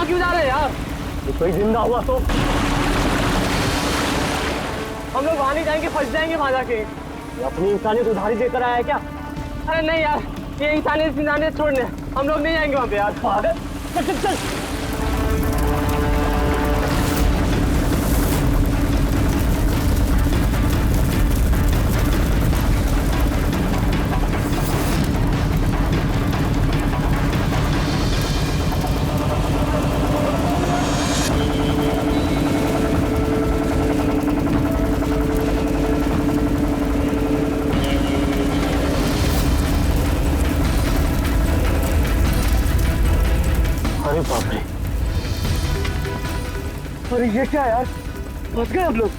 वहाँ क्यों जा रहे हैं यार? कोई जिंदा हुआ तो हम लोग वहाँ नहीं जाएंगे, फंस जाएंगे वहाँ जाके। ये अपनी इंसानियत उधारी देकर आया है क्या? अरे नहीं यार, ये इंसानियत छोड़ने हम लोग नहीं जाएंगे वहाँ पे यार। पागल, चल चल चल। अरे बाप रे, अरे ये क्या यार, फंस गए हम लोग।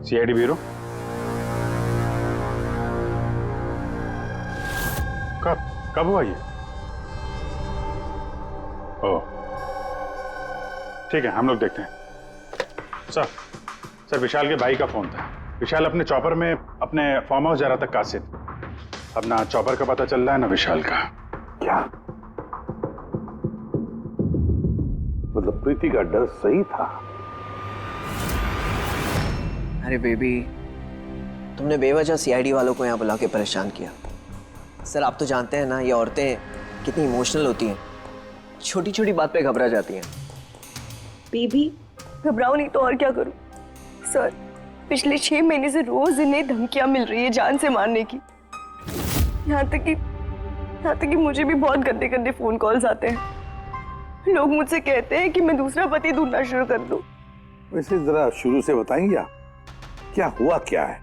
सीआईडी ब्यूरो, कब हुआ ये? ओह ठीक है, हम लोग देखते हैं। सर विशाल के भाई का फोन था। विशाल अपने चॉपर में अपने फार्म हाउस जा रहा था कासिद। अब ना चॉपर का पता चल रहा है ना विशाल का। क्या मतलब प्रीति का डर सही था? अरे बेबी, तुमने बेवजह सीआईडी वालों को यहाँ बुला के परेशान किया। सर आप तो जानते हैं ना, ये औरतें कितनी इमोशनल होती हैं, छोटी छोटी बात पे घबरा जाती हैं। बेबी घबराओ नहीं तो और क्या करूं? सर पिछले 6 महीने से रोज इन्हें धमकियां मिल रही है जान से मारने की। यहाँ तक कि मुझे भी बहुत गंदे गंदे फोन कॉल्स आते हैं। लोग मुझसे कहते हैं कि मैं दूसरा पति ढूंढना शुरू कर दूं। वैसे जरा शुरू से बताएंगे क्या हुआ क्या है?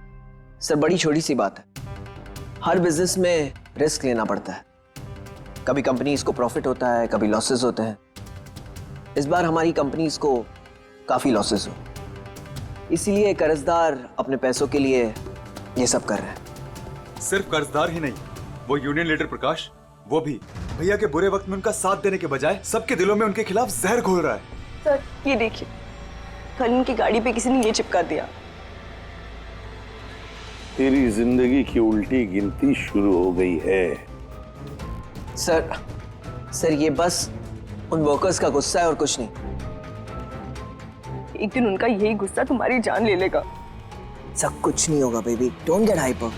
सर बड़ी छोटी सी बात है, हर बिजनेस में रिस्क लेना पड़ता है। कभी कंपनीज को प्रॉफिट होता है, कभी लॉसेस होते हैं। इस बार हमारी कंपनीज को काफी लॉसेस हो, इसीलिए कर्जदार अपने पैसों के लिए ये सब कर रहे हैं। सिर्फ कर्जदार ही नहीं, वो यूनियन लीडर प्रकाश, वो भी भैया के बुरे वक्त में उनका साथ देने के बजाय सबके दिलों में उनके खिलाफ जहर घोल रहा है। सर ये देखिए, कल उनकी गाड़ी पे किसी ने ये चिपका दिया। तेरी जिंदगी की उल्टी गिनती शुरू हो गई है। सर ये बस उन वर्कर्स का गुस्सा है और कुछ नहीं। एक दिन उनका यही गुस्सा तुम्हारी जान ले लेगा। सब कुछ नहीं होगा बेबी, डोंट गेट हाइपर।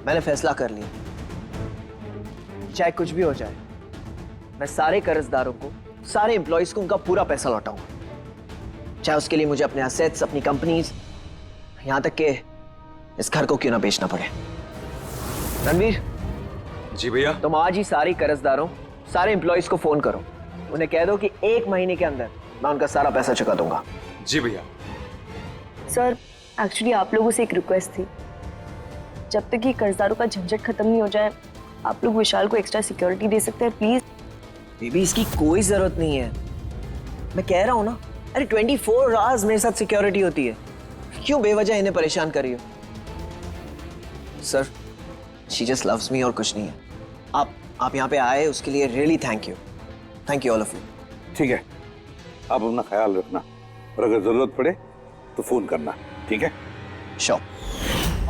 मैंने फैसला कर लिया, चाहे कुछ भी हो जाए, मैं सारे कर्जदारों को, सारे एम्प्लॉइज को उनका पूरा पैसा लौटाऊंगा। चाहे उसके लिए मुझे अपने असेट्स, अपनी कंपनीज, यहां तक के इस घर को क्यों ना बेचना पड़े। रणवीर जी भैया, तुम आज ही सारे कर्जदारों, सारे एम्प्लॉइज को फोन करो, उन्हें कह दो कि 1 महीने के अंदर मैं उनका सारा पैसा चुका दूंगा। जी भैया। सर एक्चुअली आप लोगों से एक रिक्वेस्ट थी, जब तक ये कर्जदारों का झंझट खत्म नहीं हो जाए, आप लोग विशाल को एक्स्ट्रा सिक्योरिटी दे सकते हैं प्लीज। बेबी इसकी कोई जरूरत नहीं है, मैं कह रहा हूं ना। अरे 24 आवर्स मेरे साथ सिक्योरिटी होती है, क्यों बेवजह इन्हें परेशान कर रही हो? Sir she just loves me और कुछ नहीं है। आप यहाँ पे आए उसके लिए really thank you all of you. ठीक है, आप अपना ख्याल रखना और अगर जरूरत पड़े तो फोन करना, ठीक है? श्योर।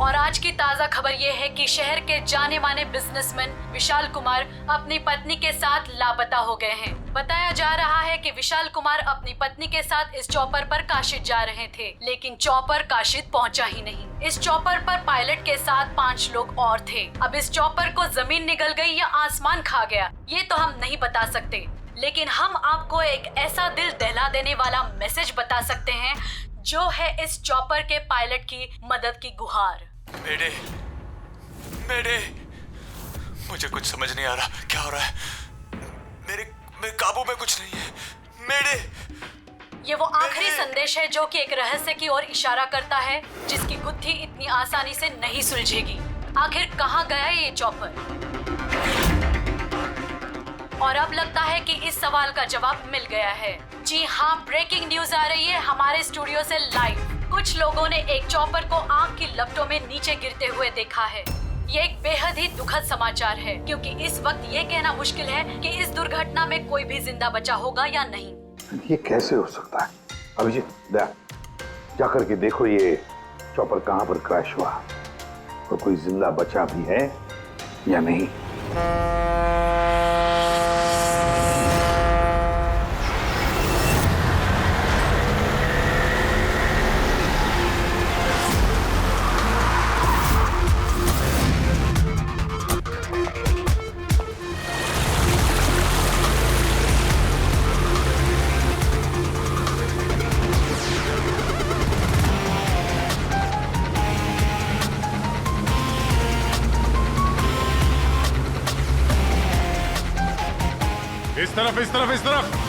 और आज की ताजा खबर ये है कि शहर के जाने माने बिजनेसमैन विशाल कुमार अपनी पत्नी के साथ लापता हो गए हैं। बताया जा रहा है कि विशाल कुमार अपनी पत्नी के साथ इस चॉपर पर काशिद जा रहे थे, लेकिन चॉपर काशिद पहुंचा ही नहीं। इस चॉपर पर पायलट के साथ 5 लोग और थे। अब इस चॉपर को जमीन निगल गई या आसमान खा गया, ये तो हम नहीं बता सकते, लेकिन हम आपको एक ऐसा दिल दहला देने वाला मैसेज बता सकते हैं जो है इस चॉपर के पायलट की मदद की गुहार। मेरे मुझे कुछ समझ नहीं आ रहा, क्या हो रहा है? मेरे काबू में कुछ नहीं है। ये वो आखिरी संदेश है जो कि एक रहस्य की ओर इशारा करता है, जिसकी गुत्थी इतनी आसानी से नहीं सुलझेगी। आखिर कहाँ गया ये चॉपर? और अब लगता है कि इस सवाल का जवाब मिल गया है। जी हाँ, ब्रेकिंग न्यूज आ रही है हमारे स्टूडियो से लाइव। कुछ लोगों ने एक चॉपर को आग की लपटों में नीचे गिरते हुए देखा है। ये एक बेहद ही दुखद समाचार है, क्योंकि इस वक्त ये कहना मुश्किल है कि इस दुर्घटना में कोई भी जिंदा बचा होगा या नहीं। ये कैसे हो सकता है? अभिजीत दया जाकर के देखो ये चॉपर कहां पर क्रैश हुआ और कोई जिंदा बचा भी है या नहीं। इस तरफ इस तरफ इस तरफ।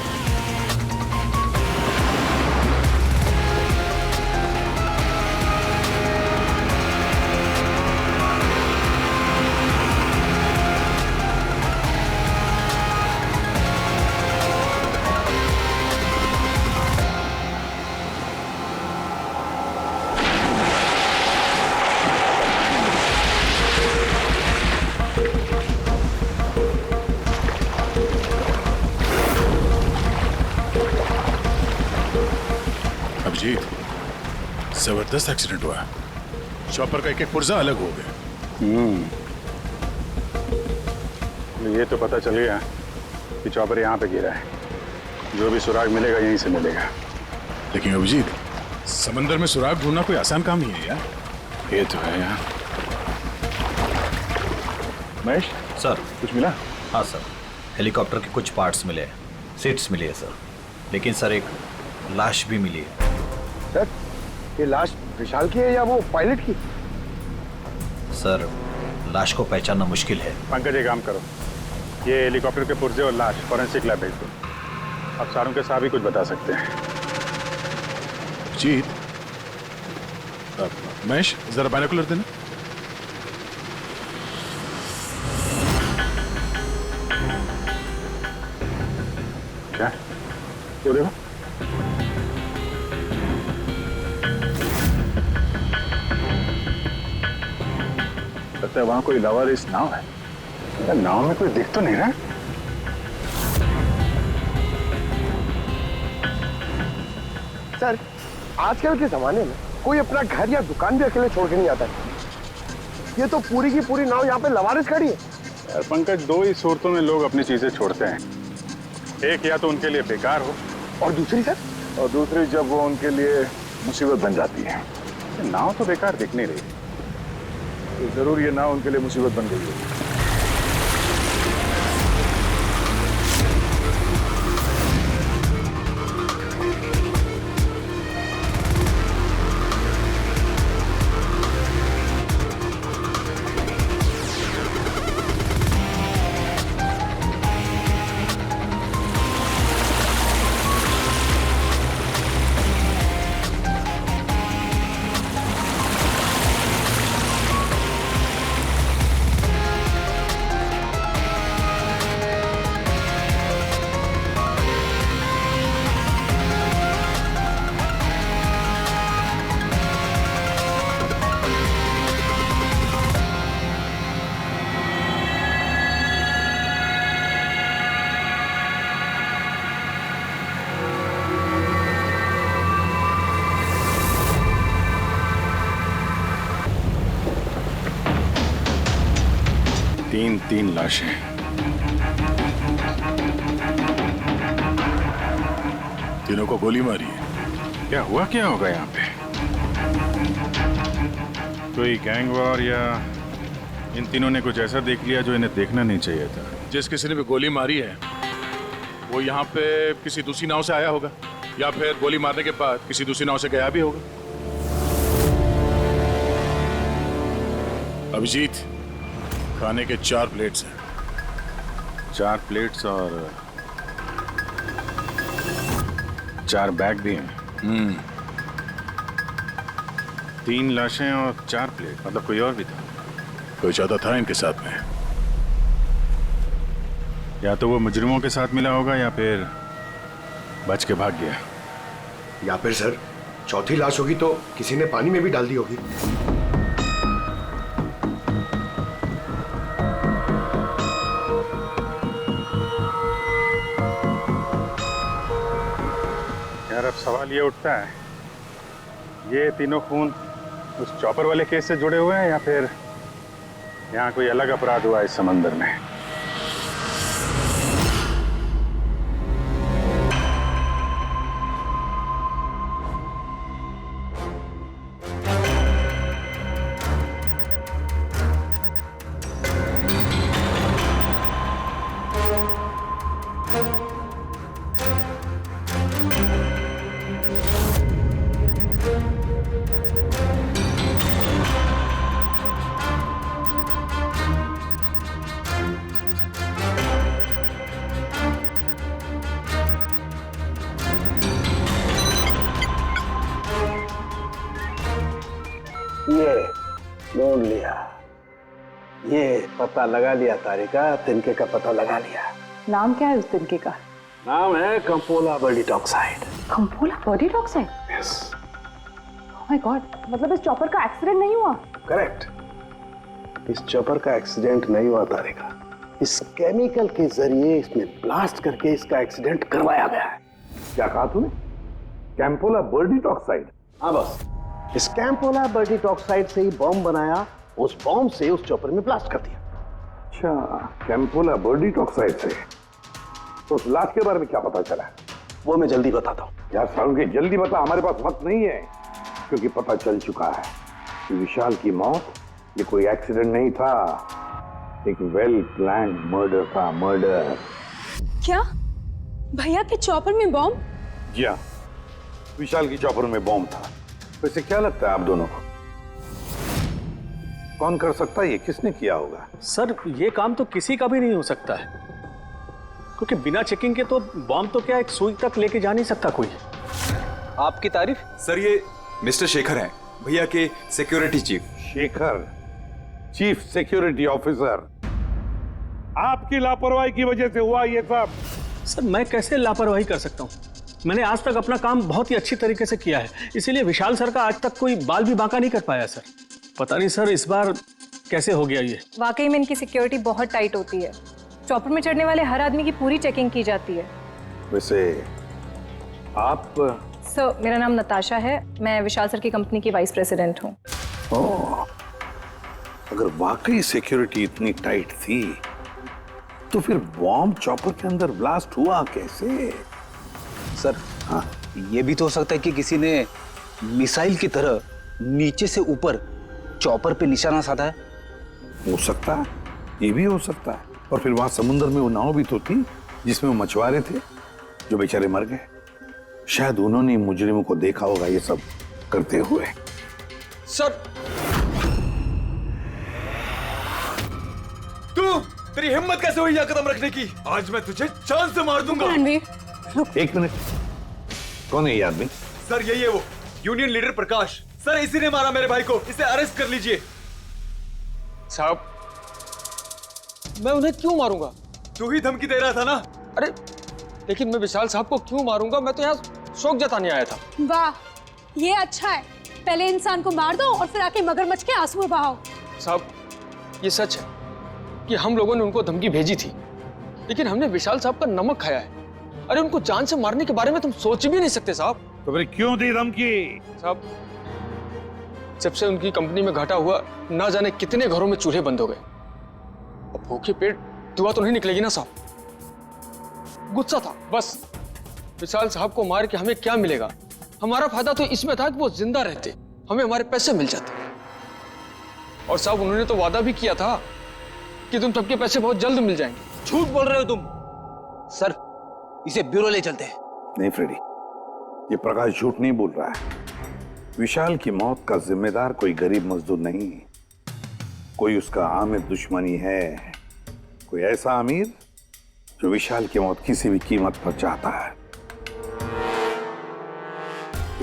जबरदस्त एक्सीडेंट हुआ। चॉपर का एक एक पुर्जा अलग हो गया। ये तो पता चल गया कि चॉपर यहाँ पे गिरा है। जो भी सुराग मिलेगा यहीं से मिलेगा। लेकिन अभिजीत, समंदर में सुराग ढूंढना कोई आसान काम नहीं है यार। ये तो है यार। महेश सर, कुछ मिला? हाँ सर, हेलीकॉप्टर के कुछ पार्ट्स मिले, सीट्स मिली है सर। लेकिन सर एक लाश भी मिली है। सर, ये लाश विशाल की है या वो पायलट की? सर, लाश को पहचानना मुश्किल है। पंकज, एक काम करो, ये हेलीकॉप्टर के पुर्जे और लाश फॉरेंसिक लैब भेज दो। अब सारों के साथ ही कुछ बता सकते हैं। जीत, महेश जरा बाइनोकुलर देना। क्या वो देखो, लगता है वहां कोई लवारिस नाव है। यार नाव में कोई दिख तो नहीं रहा। सर, आजकल के जमाने में कोई अपना घर या दुकान भी अकेले छोड़ के नहीं आता है। ये तो पूरी की पूरी नाव यहाँ पे लवारिस खड़ी है। यार पंकज, दो ही सूरतों में लोग अपनी चीजें छोड़ते हैं। एक या तो उनके लिए बेकार हो, और दूसरी सर? और दूसरी जब वो उनके लिए मुसीबत बन जाती है। नाव तो बेकार दिख नहीं रही, तो जरूर ये नाव उनके लिए मुसीबत बन गई है। तीन लाशें। तीनों को गोली मारी है। क्या हुआ, क्या होगा यहाँ पे? कोई गैंग वॉर या इन तीनों ने कुछ ऐसा देख लिया जो इन्हें देखना नहीं चाहिए था। जिस किसी ने भी गोली मारी है वो यहाँ पे किसी दूसरी नाव से आया होगा या फिर गोली मारने के बाद किसी दूसरी नाव से गया भी होगा। अभिजीत, खाने के 4 प्लेट्स हैं। 4 प्लेट्स और 4 बैग भी हैं। 3 लाशें और 4 प्लेट, मतलब कोई और भी था। कोई ज्यादा था इनके साथ में। या तो वो मुजरिमों के साथ मिला होगा या फिर बच के भाग गया। या फिर सर, चौथी लाश होगी तो किसी ने पानी में भी डाल दी होगी। यार अब सवाल ये उठता है, ये तीनों खून उस चॉपर वाले केस से जुड़े हुए हैं या फिर यहाँ कोई अलग अपराध हुआ इस समंदर में? ये ढूंढ लिया, ये पता लगा लिया तारिका, तिनके का पता लगा लिया। नाम क्या है उस तिनके का? नाम है कंपोला बर्डीटॉक्साइड। कंपोला बर्डीटॉक्साइड? यस। ओह माय गॉड, मतलब इस चॉपर का एक्सीडेंट नहीं हुआ? करेक्ट, इस चॉपर का एक्सीडेंट नहीं हुआ तारिका, इस केमिकल के जरिए इसमें ब्लास्ट करके इसका एक्सीडेंट करवाया गया है। क्या कहा तूने? कैंपोला बर्डीटॉक्साइड? हाँ बस, इस कैंपोला बर्डीटॉक्साइड से ही बॉम्ब बनाया, उस बॉम्ब से उस चॉपर में ब्लास्ट कर दिया। अच्छा, कैंपोला बर्डीटॉक्साइड से। तो उस लाश के बारे में क्या पता चला? वो मैं जल्दी बताता हूँ। यार सारुण के जल्दी बता, हमारे पास वक्त नहीं है, क्योंकि पता चल चुका है कि विशाल की मौत ये कोई एक्सीडेंट नहीं था, एक वेल प्लान्ड मर्डर था। मर्डर। क्या भैया के चॉपर में बॉम्ब? जी हाँ, विशाल की चॉपर में बॉम्ब था। वैसे क्या लगता है आप दोनों को, कौन कर सकता है ये? किसने किया होगा? सर ये काम तो किसी का भी नहीं हो सकता है, क्योंकि बिना चेकिंग के तो बॉम्ब तो क्या एक सुई तक लेके जा नहीं सकता कोई। आपकी तारीफ? सर ये मिस्टर शेखर हैं, भैया के security chief. Shekhar, chief security officer. आपकी लापरवाही की वजह से हुआ ये सब। सर मैं कैसे लापरवाही कर सकता हूँ? मैंने आज तक अपना काम बहुत ही अच्छी तरीके से किया है, इसीलिए विशाल सर का आज तक कोई बाल भी बांका नहीं कर पाया सर। पता नहीं सर इस बार कैसे हो गया ये। वाकई में इनकी सिक्योरिटी बहुत टाइट होती है, चॉपर में चढ़ने वाले हर आदमी की पूरी चेकिंग की जाती है। वैसे आप? सर मेरा नाम नताशा है, मैं विशाल सर की कंपनी की वाइस प्रेसिडेंट हूँ। ओह, अगर वाकई सिक्योरिटी इतनी टाइट थी तो फिर बॉम्ब चॉपर के अंदर ब्लास्ट हुआ कैसे? सर हाँ, ये भी तो हो सकता है कि किसी ने मिसाइल की तरह नीचे से ऊपर चॉपर पे निशाना साधा है। हो सकता है, ये भी हो सकता है। और फिर वहां समुद्र में वो नाव भी तो थी जिसमें वो मछुआरे थे जो बेचारे मर गए। शायद उन्होंने मुजरिमों को देखा होगा ये सब करते हुए। सर तेरी हिम्मत कैसे हुई यह कदम रखने की? आज मैं तुझे जान से मार दूंगा। एक मिनट, कौन है ये आदमी? सर यही है वो यूनियन लीडर प्रकाश। सर इसी ने मारा मेरे भाई को, इसे अरेस्ट कर लीजिए। साहब मैं उन्हें क्यों मारूंगा? तू ही धमकी दे रहा था ना। अरे लेकिन मैं विशाल साहब को क्यों मारूंगा? मैं तो यहाँ शोक जताने आया था। वाह, ये अच्छा है, पहले इंसान को मार दो और फिर आके मगरमच्छ के आंसू बहाओ। साहब ये सच है कि हम लोगों ने उनको धमकी भेजी थी, लेकिन हमने विशाल साहब का नमक खाया है। अरे उनको जान से मारने के बारे में तुम सोच भी नहीं सकते साहब। तो फिर क्यों दी धमकी? साहब जब से उनकी कंपनी में घाटा हुआ, ना जाने कितने घरों में चूल्हे बंद हो गए। अब भूखे पेट दुआ तो नहीं निकलेगी ना साहब। गुस्सा था बस। विशाल साहब को मार के हमें क्या मिलेगा? हमारा फायदा तो इसमें था कि वो जिंदा रहते, हमें हमारे पैसे मिल जाते। और साहब उन्होंने तो वादा भी किया था कि तुम सबके पैसे बहुत जल्द मिल जाएंगे। झूठ बोल रहे हो तुम। सर इसे ब्यूरो ले चलते हैं। नहीं फ्रेडी, ये प्रकाश झूठ नहीं बोल रहा है। विशाल की मौत का जिम्मेदार कोई गरीब मजदूर नहीं, कोई उसका आमिर दुश्मनी है, कोई ऐसा अमीर जो विशाल की मौत किसी भी कीमत पर चाहता है।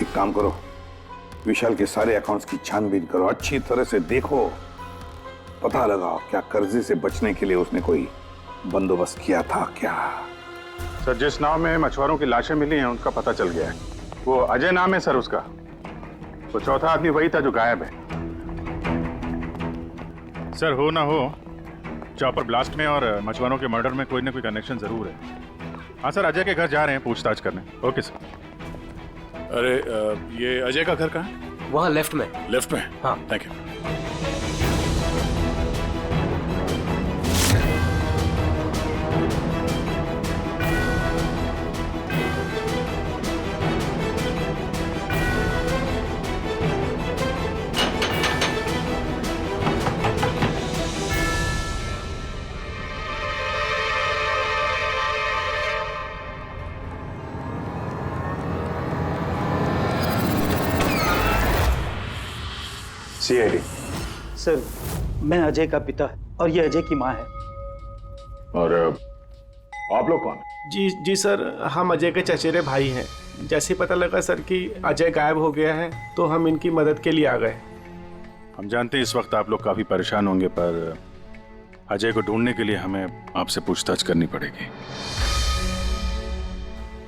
एक काम करो, विशाल के सारे अकाउंट्स की छानबीन करो, अच्छी तरह से देखो, पता लगाओ क्या कर्जे से बचने के लिए उसने कोई बंदोबस्त किया था क्या। सर जिस नाव में मछुआरों की लाशें मिली हैं उनका पता चल गया है। वो अजय नाम है सर उसका। वो चौथा आदमी वही था जो गायब है। सर हो ना हो, चॉपर ब्लास्ट में और मछुआरों के मर्डर में कोई ना कोई कनेक्शन जरूर है। हाँ सर, अजय के घर जा रहे हैं पूछताछ करने। Okay sir. अरे ये अजय का घर कहाँ है? वहाँ लेफ्ट में। लेफ्ट में? हाँ। Thank you. सीआईडी। सर, मैं अजय का पिता और ये अजय की माँ है। और आप लोग कौन? जी सर, हम अजय के चचेरे भाई हैं। जैसे ही पता लगा सर कि अजय गायब हो गया है तो हम इनकी मदद के लिए आ गए। हम जानते हैं इस वक्त आप लोग काफी परेशान होंगे, पर अजय को ढूंढने के लिए हमें आपसे पूछताछ करनी पड़ेगी।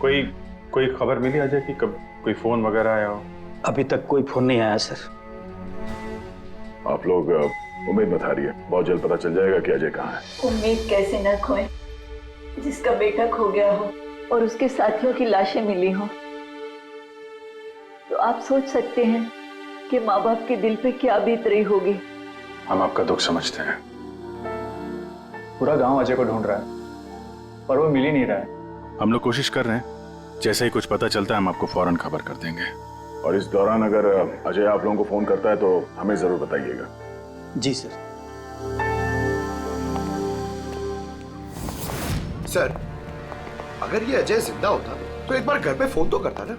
कोई खबर मिली अजय की? कब कोई फोन वगैरह आया हो? अभी तक कोई फोन नहीं आया सर। आप लोग उम्मीद बता रही है, बहुत जल्द पता चल जाएगा कि अजय कहाँ है। उम्मीद कैसे न खोए, जिसका बेटा खो गया हो और उसके साथियों की लाशें मिली हो, तो आप सोच सकते हैं कि माँ बाप के दिल पे क्या बीत रही होगी। हम आपका दुख समझते हैं। पूरा गांव अजय को ढूंढ रहा है पर वो मिल ही नहीं रहा है। हम लोग कोशिश कर रहे हैं, जैसे ही कुछ पता चलता है हम आपको फौरन खबर कर देंगे। और इस दौरान अगर अजय आप लोगों को फोन करता है तो हमें जरूर बताइएगा। जी सर। सर, अगर ये अजय जिंदा होता तो एक बार घर पे फोन तो करता ना।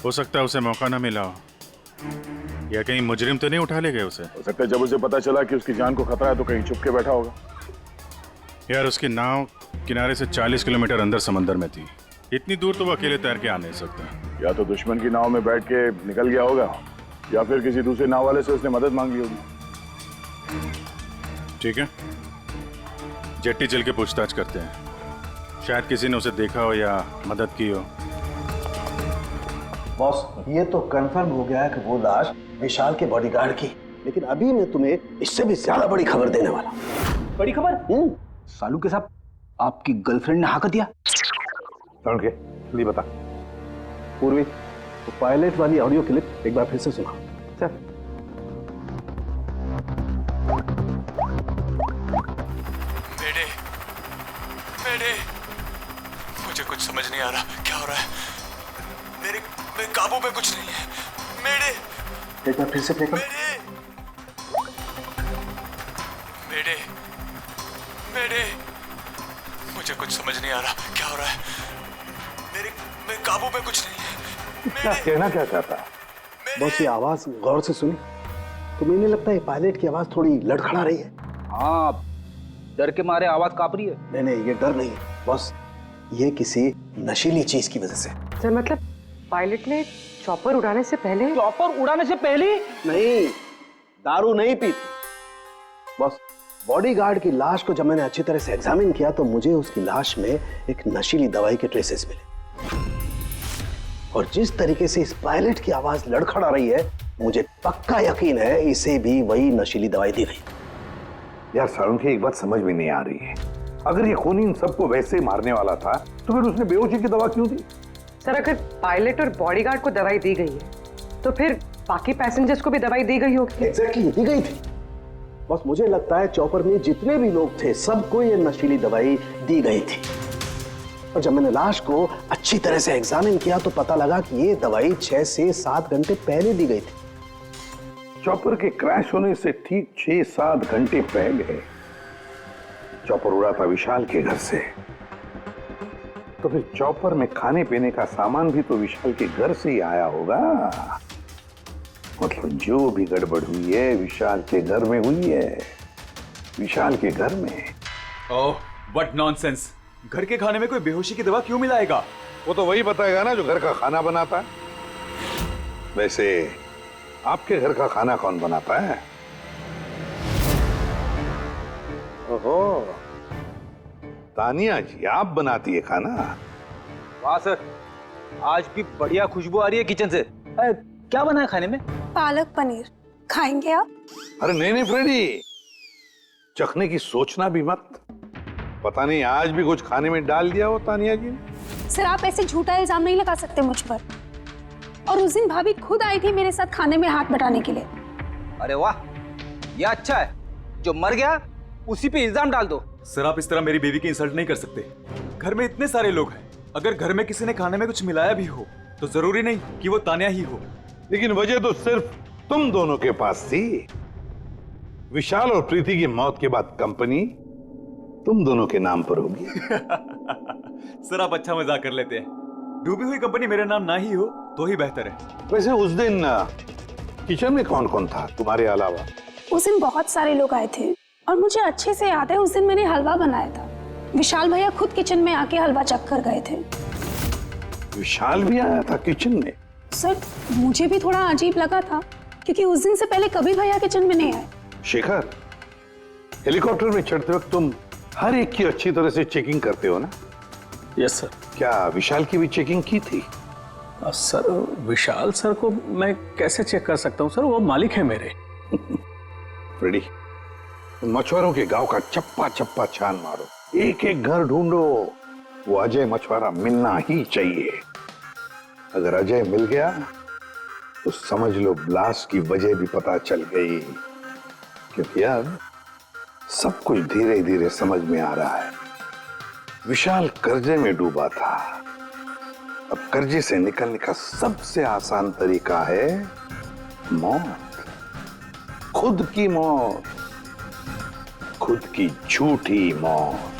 हो सकता है उसे मौका ना मिला हो, या कहीं मुजरिम तो नहीं उठा ले गए उसे। हो सकता है जब उसे पता चला कि उसकी जान को खतरा है तो कहीं छुप के बैठा होगा। यार, उसकी नाव किनारे से 40 किलोमीटर अंदर समंदर में थी। इतनी दूर तो वो अकेले तैर के आ नहीं सकता। या तो दुश्मन की नाव में बैठ के निकल गया होगा, या फिर किसी दूसरे नाव वाले से उसने मदद मांगी होगी। ठीक है, जेट्टी चल के पूछताछ करते हैं। शायद किसी ने उसे देखा हो या मदद की हो। बॉस, ये तो कंफर्म हो गया है कि वो लाश विशाल के बॉडीगार्ड की, लेकिन अभी मैं तुम्हें इससे भी ज्यादा बड़ी खबर देने वाला हूं। बड़ी खबर? सालू के साथ आपकी गर्लफ्रेंड ने हाँ कर दिया? कौन के? जल्दी बता। पूर्वी, वो पायलट वाली ऑडियो क्लिप एक बार फिर से सुना। चल। मेरे मुझे कुछ समझ नहीं आ रहा, क्या हो रहा है? मेरे काबू में कुछ नहीं है। मेरे एक बार फिर से प्ले कर। मेरे मुझे कुछ समझ नहीं आ रहा, क्या हो रहा है? मेरे काबू में कुछ नहीं है। क्या कहना क्या चाहता है? बस ये आवाज गौर से सुनी तो मुझे लगता है पायलट की आवाज थोड़ी लड़खड़ा रही है। हाँ, डर के मारे आवाज कांप रही है। नहीं, ये डर नहीं है बस, ये किसी नशीली चीज की वजह से। सर, मतलब पायलट ने चॉपर उड़ाने से पहले? चॉपर उड़ाने से पहले? नहीं, दारू नहीं पीती। बस बॉडीगार्ड की लाश को जब मैंने अच्छी तरह से एग्जामिन किया तो मुझे उसकी लाश में एक नशीली दवाई के ट्रेसेस मिले, और जिस तरीके से इस पायलट की आवाज लड़खड़ा रही है, मुझे पक्का यकीन है इसे भी वही नशीली दवाई दी गई। यार सारुंखी, एक बात समझ में नहीं आ रही है, अगर ये खूनी इन सबको वैसे मारने वाला था तो फिर उसने बेहोशी की दवा क्यों दी? सर, अगर पायलट और बॉडीगार्ड को दवाई दी गई है तो फिर बाकी पैसेंजर्स को भी दवाई दी गई होगी। एग्जैक्टली, दी गई थी। बस मुझे लगता है चॉपर में जितने भी लोग थे सबको ये नशीली दवाई दी गई थी, और जब मैंने लाश को अच्छी तरह से एग्जामिन किया तो पता लगा कि ये दवाई 6 से 7 घंटे पहले दी गई थी। चॉपर के क्रैश होने से ठीक 6-7 घंटे पहले चॉपर उड़ा था विशाल के घर से, तो फिर चॉपर में खाने पीने का सामान भी तो विशाल के घर से ही आया होगा। मतलब जो भी गड़बड़ हुई है विशाल के घर में हुई है, विशाल के घर में। ओह, व्हाट नॉनसेंस! घर के खाने में कोई बेहोशी की दवा क्यों मिलाएगा? वो तो वही बताएगा ना जो घर का खाना बनाता है। वैसे आपके घर का खाना कौन बनाता है? ओहो, तानिया जी आप बनाती है खाना? वाह सर, आज भी बढ़िया खुशबू आ रही है किचन से। क्या बना है खाने में? पालक पनीर, खाएंगे आप? अरे नहीं फ्रेडी, चखने की सोचना भी मत। पता नहीं आज भी कुछ खाने में डाल दिया हो तानिया जी ने। सर आप ऐसे झूठा इल्जाम नहीं लगा सकते मुझ पर। और उस दिन भाभी खुद आई थी मेरे साथ खाने में हाथ बटाने के लिए। अरे वाह, ये अच्छा है, जो मर गया उसी पे इल्जाम डाल दो। सर आप इस तरह मेरी बीवी की इंसल्ट नहीं कर सकते। घर में इतने सारे लोग हैं, अगर घर में किसी ने खाने में कुछ मिलाया भी हो तो जरूरी नहीं कि वो तान्या ही हो। लेकिन वजह तो सिर्फ तुम दोनों के पास थी। विशाल और प्रीति की मौत के बाद कंपनी तुम दोनों के नाम पर होगी। सर आप अच्छा मजाक कर लेते हैं। डूबी हुई कंपनी मेरे नाम ना ही हो तो ही बेहतर है। वैसे उस दिन किचन में कौन कौन था तुम्हारे अलावा? उस दिन बहुत सारे लोग आए थे और मुझे अच्छे से याद है उस दिन मैंने हलवा बनाया था। विशाल भैया खुद किचन में आके हलवा चख कर गए थे। विशाल भी आया था किचन में? सर मुझे भी थोड़ा अजीब लगा था क्योंकि उस दिन से पहले कभी भैया किचन में नहीं आए। शेखर, हेलीकॉप्टर में चढ़ते वक्त तुम हर एक की अच्छी तरह से चेकिंग करते हो ना? Yes sir. क्या विशाल की भी चेकिंग की थी? सर विशाल सर को मैं कैसे चेक कर सकता हूँ सर, वो मालिक है मेरे। रेडी, मछुआरों के गांव का चप्पा चप्पा छान मारो, एक एक घर ढूंढो। वो अजय मछुआरा मिलना ही चाहिए। अगर अजय मिल गया तो समझ लो ब्लास्ट की वजह भी पता चल गई। क्योंकि अब सब कुछ धीरे धीरे समझ में आ रहा है। विशाल कर्जे में डूबा था, अब कर्जे से निकलने का सबसे आसान तरीका है मौत। खुद की मौत, खुद की झूठी मौत।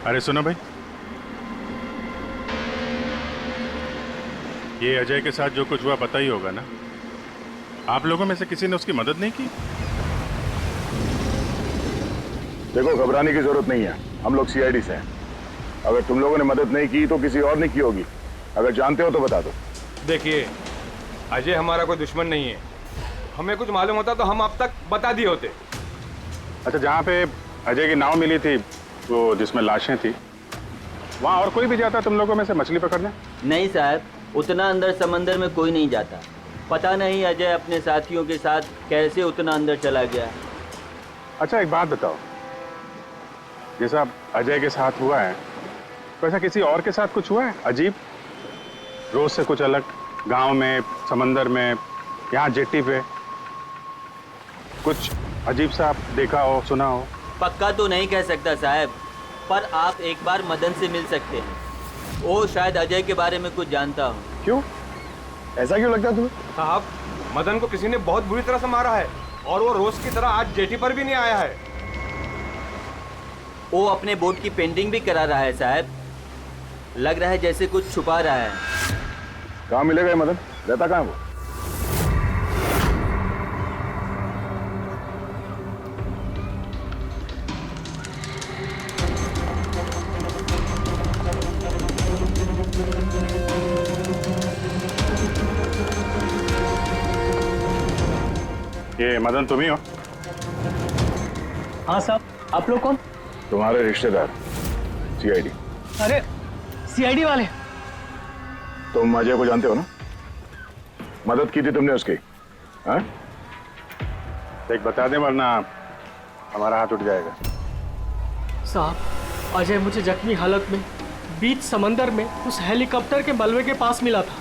अरे सुनो भाई, ये अजय के साथ जो कुछ हुआ पता ही होगा ना? आप लोगों में से किसी ने उसकी मदद नहीं की? देखो घबराने की जरूरत नहीं है, हम लोग सीआईडी से हैं। अगर तुम लोगों ने मदद नहीं की तो किसी और ने की होगी। अगर जानते हो तो बता दो। देखिए अजय हमारा कोई दुश्मन नहीं है, हमें कुछ मालूम होता तो हम अब तक बता दिए होते। अच्छा, जहाँ पे अजय की नाव मिली थी, वो जिसमें लाशें थी, वहाँ और कोई भी जाता तुम लोगों में से मछली पकड़ने? नहीं साहब, उतना अंदर समंदर में कोई नहीं जाता। पता नहीं अजय अपने साथियों के साथ कैसे उतना अंदर चला गया। अच्छा एक बात बताओ, जैसा अजय के साथ हुआ है वैसा किसी और के साथ कुछ हुआ है अजीब, रोज से कुछ अलग? गांव में, समंदर में, यहाँ जेट्टी पे कुछ अजीब सा आप देखा हो, सुना हो? पक्का तो नहीं कह सकता साहब, पर आप एक बार मदन से मिल सकते हैं। वो शायद अजय के बारे में कुछ जानता हो। क्यों? ऐसा क्यों लगता है तुम्हें? साहब मदन को किसी ने बहुत बुरी तरह से मारा है और वो रोज की तरह आज जेटी पर भी नहीं आया है। वो अपने बोट की पेंटिंग भी करा रहा है साहब, लग रहा है जैसे कुछ छुपा रहा है। कहाँ मिलेगा ये मदन? रहता कहाँ है वो? ये मदन तुम ही हो? हाँ साहब, आप लोग कौन? तुम्हारे रिश्तेदार, सीआईडी। अरे सीआईडी वाले? तुम अजय को जानते हो ना? मदद की थी तुमने उसकी, हाँ? एक बता दें वरना हमारा हाथ उठ जाएगा। साहब अजय मुझे जख्मी हालत में बीच समंदर में उस हेलीकॉप्टर के मलबे के पास मिला था।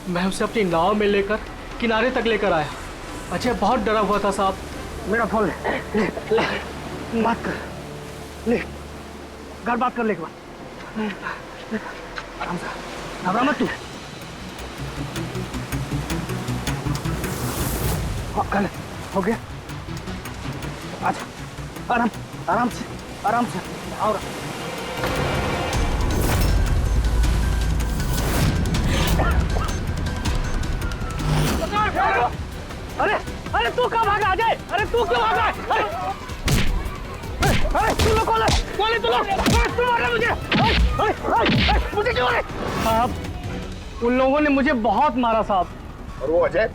मैं उसे अपनी नाव में लेकर किनारे तक लेकर आया। अजय बहुत डरा हुआ था साहब। मेरा फोन ले बात कर, ले घर बात कर ले एक बार। आराम से, घबरा मत तू। हाँ कर ले, हो गया। अच्छा आराम आराम से, आराम से और अरे अरे तू कहाँ भागा अजय? अरे तू क्यों भागा? अरे तू लोग कौन है तू लोग? तू मारा मुझे? मुझे क्यों मारे? साहब उन लोगों ने मुझे बहुत मारा साहब। और वो अजय?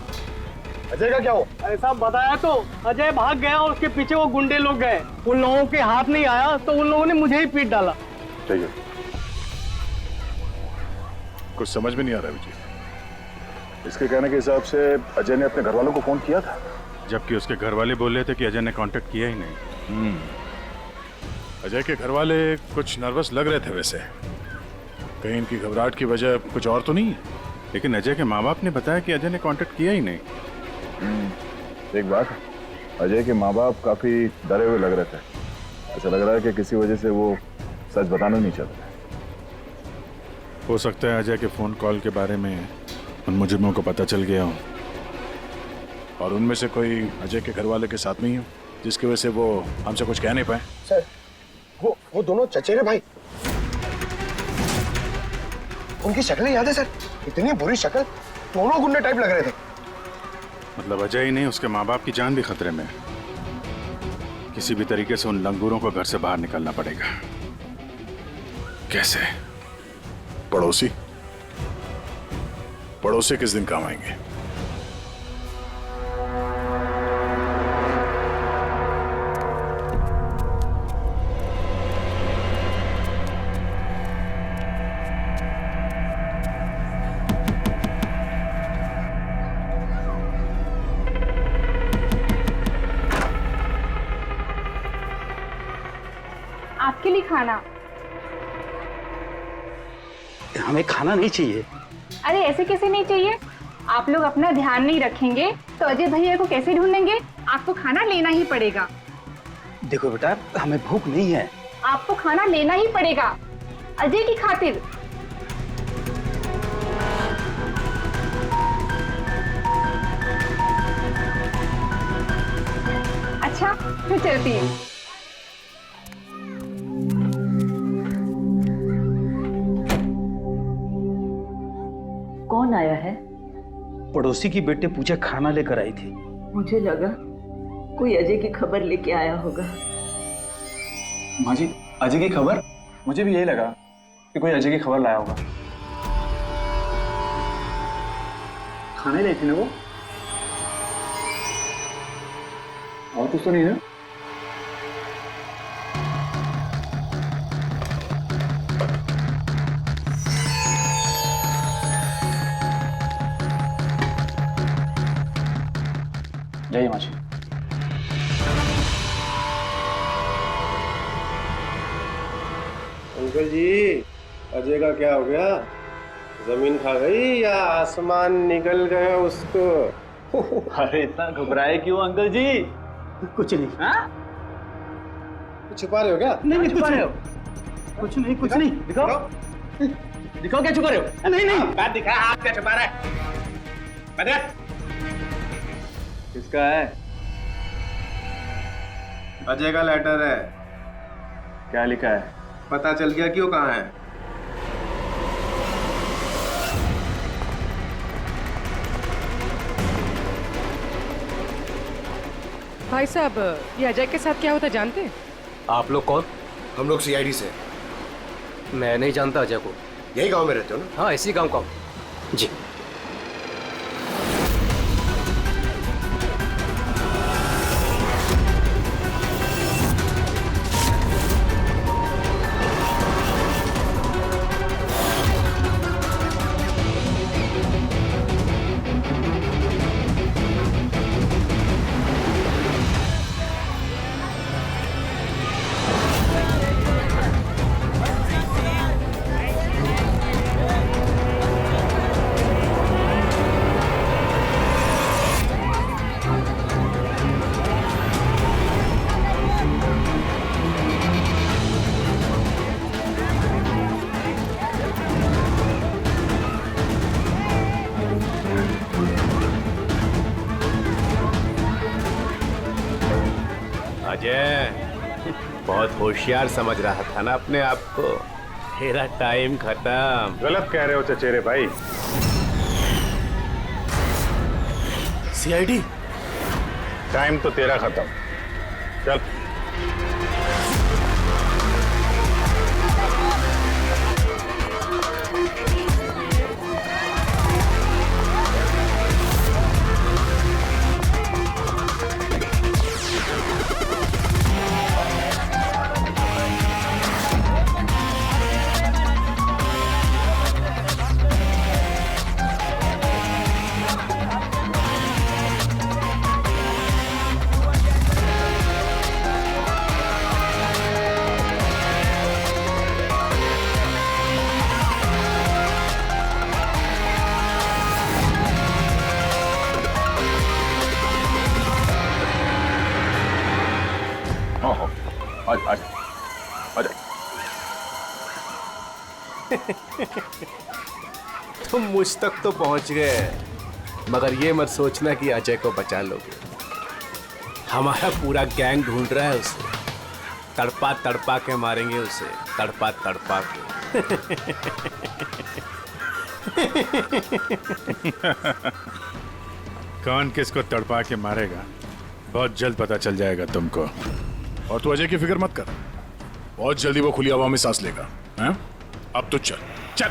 अजय का क्या हुआ? अरे साहब बताया तो, अजय भाग गया और उसके पीछे वो गुंडे लोग गए। उन लोगों के हाथ नहीं आया तो उन लोगों ने मुझे ही पीट डाला। ठीक है, कुछ समझ में नहीं आ रहा विजय। इसके कहने के हिसाब से अजय ने अपने घर वालों को फोन किया था, जबकि उसके घर वाले बोल रहे थे कि अजय ने कांटेक्ट किया ही नहीं। अजय के घर वाले कुछ नर्वस लग रहे थे वैसे। कहीं इनकी घबराहट की वजह कुछ और तो नहीं है? लेकिन अजय के माँ बाप ने बताया कि अजय ने कांटेक्ट किया ही नहीं। एक बात, अजय के माँ बाप काफी डरे हुए लग रहे थे। ऐसा लग रहा है कि किसी वजह से वो सच बताना नहीं चाहते। हो सकता है अजय के फोन कॉल के बारे में उन मुजरिमों को पता चल गया हो, और उनमें से कोई अजय के घर वाले के साथ नहीं हो, जिसकी वजह से वो हमसे कुछ कह नहीं पाए। सर, वो दोनों चचेरे भाई, उनकी शक्लें याद है सर? इतनी बुरी शक्ल, दोनों गुंडे टाइप लग रहे थे। मतलब अजय ही नहीं, उसके माँ बाप की जान भी खतरे में। किसी भी तरीके से उन लंगूरों को घर से बाहर निकलना पड़ेगा। कैसे? पड़ोसी किस दिन काम आएंगे? आपके लिए खाना। हमें खाना नहीं चाहिए। अरे ऐसे कैसे नहीं चाहिए? आप लोग अपना ध्यान नहीं रखेंगे तो अजय भैया को कैसे ढूंढेंगे? आपको खाना लेना ही पड़ेगा। देखो बेटा, हमें भूख नहीं है। आपको खाना लेना ही पड़ेगा अजय की खातिर। अच्छा, फिर चलती है। कौन आया है? पड़ोसी की बेटे पूजा खाना लेकर आई थी। मुझे लगा कोई अजय की खबर लेके आया होगा। माँ जी, अजय की खबर? मुझे भी यही लगा कि कोई अजय की खबर लाया होगा। खाने लाई थी ना वो? और कुछ तो नहीं है? जय माँ जी। अंकल जी, अजय का क्या हो गया? जमीन खा गई या आसमान निकल गया उसको? अरे इतना घबराए क्यों अंकल जी? कुछ नहीं। हाँ? छुपा रहे हो क्या? नहीं छुपा रहे हो। कुछ नहीं, कुछ नहीं। दिखाओ, दिखाओ क्या छुपा रहे हो? नहीं नहीं, बात दिखा, आप क्या छुपा रहे हैं? बता। किसका है? अजय का लेटर है। क्या लिखा है? पता चल गया क्यों कहाँ है? भाई साहब, ये अजय के साथ क्या होता जानते हैं? आप लोग कौन? हम लोग सीआईडी से। मैं नहीं जानता अजय को। यही गांव में रहते हो ना? हाँ, इसी गांव का। जी। बहुत होशियार समझ रहा था ना अपने आप को। तेरा टाइम खत्म। गलत कह रहे हो चचेरे भाई। सीआईडी? टाइम तो तेरा खत्म। चल। आजा। तुम मुझ तक तो पहुंच गए, मगर ये मत सोचना कि अजय को बचा लोगे। हमारा पूरा गैंग ढूंढ रहा है उसे। तड़पा तड़पा के मारेंगे उसे, तड़पा तड़पा के। कौन किसको तड़पा के मारेगा बहुत जल्द पता चल जाएगा तुमको। और तू अजय की फिक्र मत कर, बहुत जल्दी वो खुली हवा में सांस लेगा। हैं? अब तो चल चल।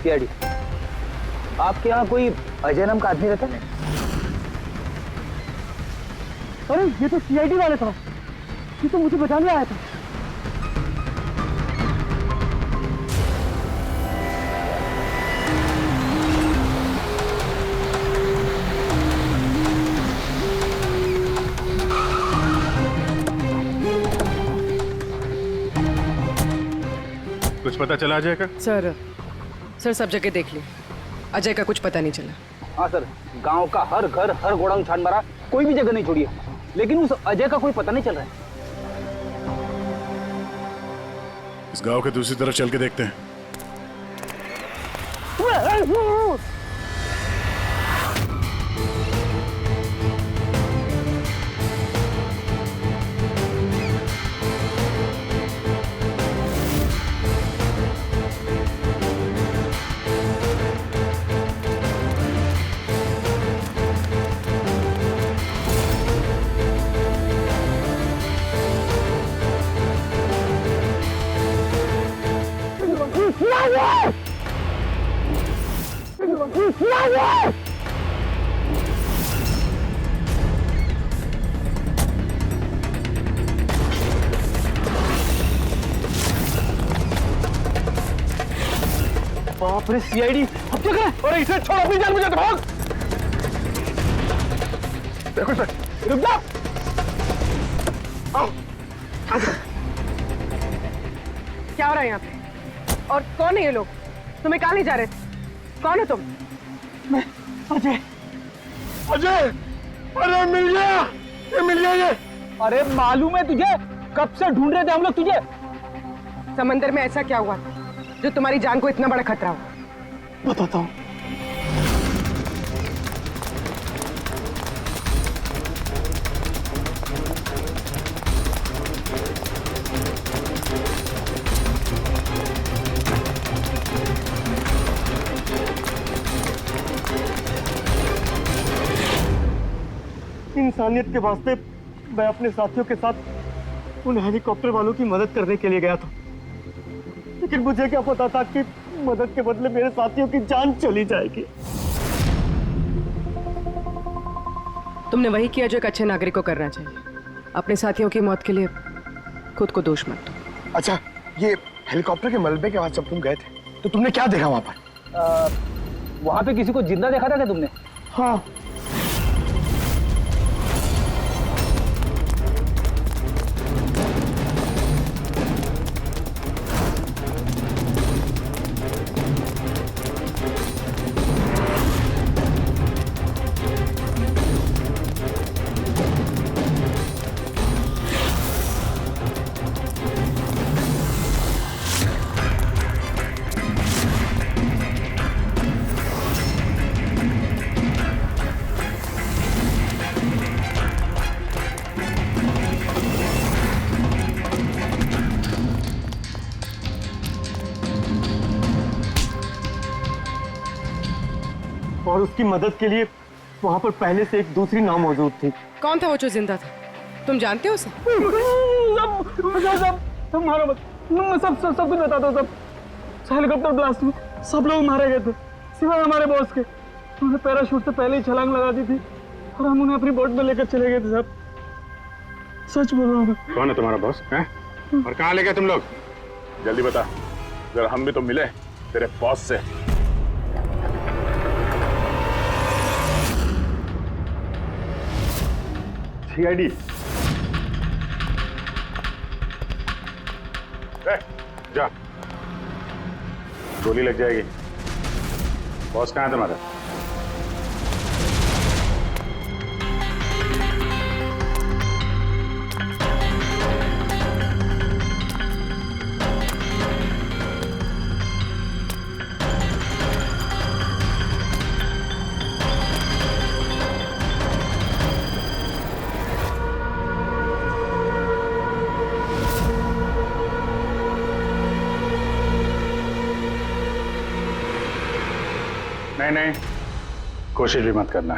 सीआईडी, आपके यहाँ कोई अजय नाम का आदमी रहता है? अरे ये तो सीआईडी वाला था, ये तो मुझे बचाने आया था। कुछ पता चला अजय का? सर सब जगह देख ली, अजय का कुछ पता नहीं चला। हाँ सर, गांव का हर घर हर गोडाउन छान मारा, कोई भी जगह नहीं छोड़ी है, लेकिन उस अजय का कोई पता नहीं चल रहा है। इस गांव के दूसरी तरफ चल के देखते हैं। बाप रे सीआईडी, अब क्या करें? अरे इसे छोड़, अपनी जान बचा, भाग! देखो सर, रुक जा! आओ, आजा। क्या हो रहा है यहाँ पे? और कौन है ये लोग? तुम्हें कहाँ ले जा रहे थे? कौन हो तुम? मैं अजय। अजय, अरे मिल गया, ये मिल गया ये। अरे मालूम है तुझे, कब से ढूंढ रहे थे हम लोग तुझे। समंदर में ऐसा क्या हुआ जो तुम्हारी जान को इतना बड़ा खतरा हो? बताता हूँ। इंसानियत के वास्ते मैं अपने साथियों के साथ उन हेलीकॉप्टर वालों की मदद करने के लिए गया था, लेकिन मुझे क्या पता था कि मदद के बदले मेरे साथियों की जान चली जाएगी। तुमने वही किया जो एक अच्छे नागरिक को करना चाहिए। अपने साथियों की मौत के लिए खुद को दोष मत दो। अच्छा, ये हेलीकॉप्टर के मलबे के बाद जब तुम गए थे तो तुमने क्या देखा वहां पर? वहां पे किसी को जिंदा देखा था क्या तुमने? हाँ। और उसकी मदद के लिए वहां पर पहले से एक दूसरी नाव मौजूद थी। कौन था वो जो जिंदा था? तुम जानते हो उसे? सब मारो मत, मैं सब कुछ बता दो। सब हेलीकॉप्टर ब्लास्ट में सब लोग मारे गए थे सिवाय हमारे बॉस के। उन्होंने पैराशूट से पहले ही छलांग लगा दी थी और हम उन्हें अपनी बोट में लेकर चले गए थे। सब सच बोल रहा हूँ। कौन है तुम्हारा बॉस है? और कहाँ ले गए तुम लोग? जल्दी बता, जरा हम भी तो मिले तेरे बॉस से। सीआईडी जा, गोली लग जाएगी। बॉस कहाँ है तुम्हारा? नहीं, कोशिश भी मत करना,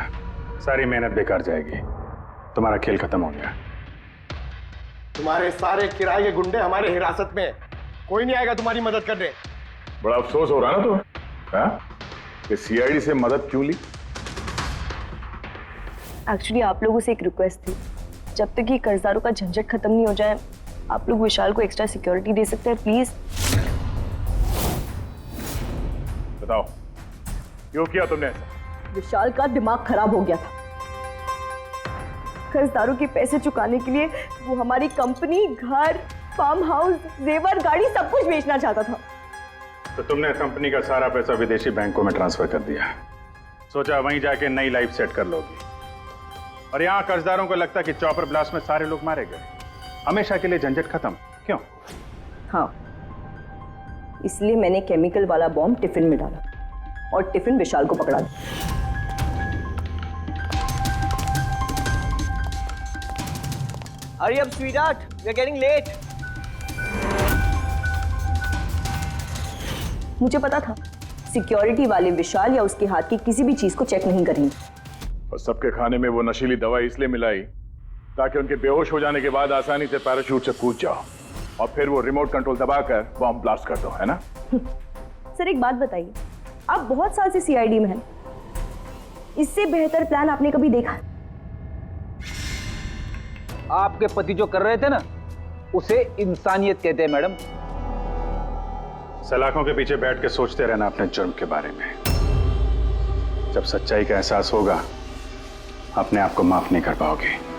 सारी मेहनत बेकार जाएगी। तुम्हारा खेल खत्म हो गया। तुम्हारे सारे किराए के गुंडे हमारे हिरासत में हैं। कोई नहीं आएगा तुम्हारी मदद करने। बड़ा अफसोस हो रहा है ना तुम्हें कि सीआईडी से मदद क्यों ली? एक्चुअली आप लोगों से एक रिक्वेस्ट थी, जब तक ये कर्जदारों का झंझट खत्म नहीं हो जाए आप लोग विशाल को एक्स्ट्रा सिक्योरिटी दे सकते हैं प्लीज। बताओ क्यों किया तुमने ऐसा? विशाल का दिमाग खराब हो गया था। कर्जदारों के पैसे चुकाने के लिए वो हमारी कंपनी, घर, फार्म हाउस, जेवर, गाड़ी सब कुछ बेचना चाहता था। तो तुमने कंपनी का सारा पैसा विदेशी बैंकों में ट्रांसफर कर दिया। सोचा वहीं जाके नई लाइफ सेट कर लोगी। और यहाँ कर्जदारों को लगता कि चॉपर ब्लास्ट में सारे लोग मारे गए, हमेशा के लिए झंझट खत्म। क्यों? हाँ, इसलिए मैंने केमिकल वाला बॉम्ब टिफिन में डाला और टिफिन विशाल को पकड़ा दिया। Hurry up, sweetheart. We're getting late. मुझे पता था सिक्योरिटी वाले विशाल या उसके हाथ की किसी भी चीज को चेक नहीं करेंगे। और सबके खाने में वो नशीली दवा इसलिए मिलाई ताकि उनके बेहोश हो जाने के बाद आसानी से पैराशूट से कूद जाओ और फिर वो रिमोट कंट्रोल दबाकर बॉम्ब ब्लास्ट कर दो, है ना? सर एक बात बताइए, आप बहुत साल से सीआईडी में हैं, इससे बेहतर प्लान आपने कभी देखा? आपके पति जो कर रहे थे ना, उसे इंसानियत कहते हैं मैडम। सलाखों के पीछे बैठ के सोचते रहना अपने जुर्म के बारे में। जब सच्चाई का एहसास होगा अपने आप को माफ नहीं कर पाओगे।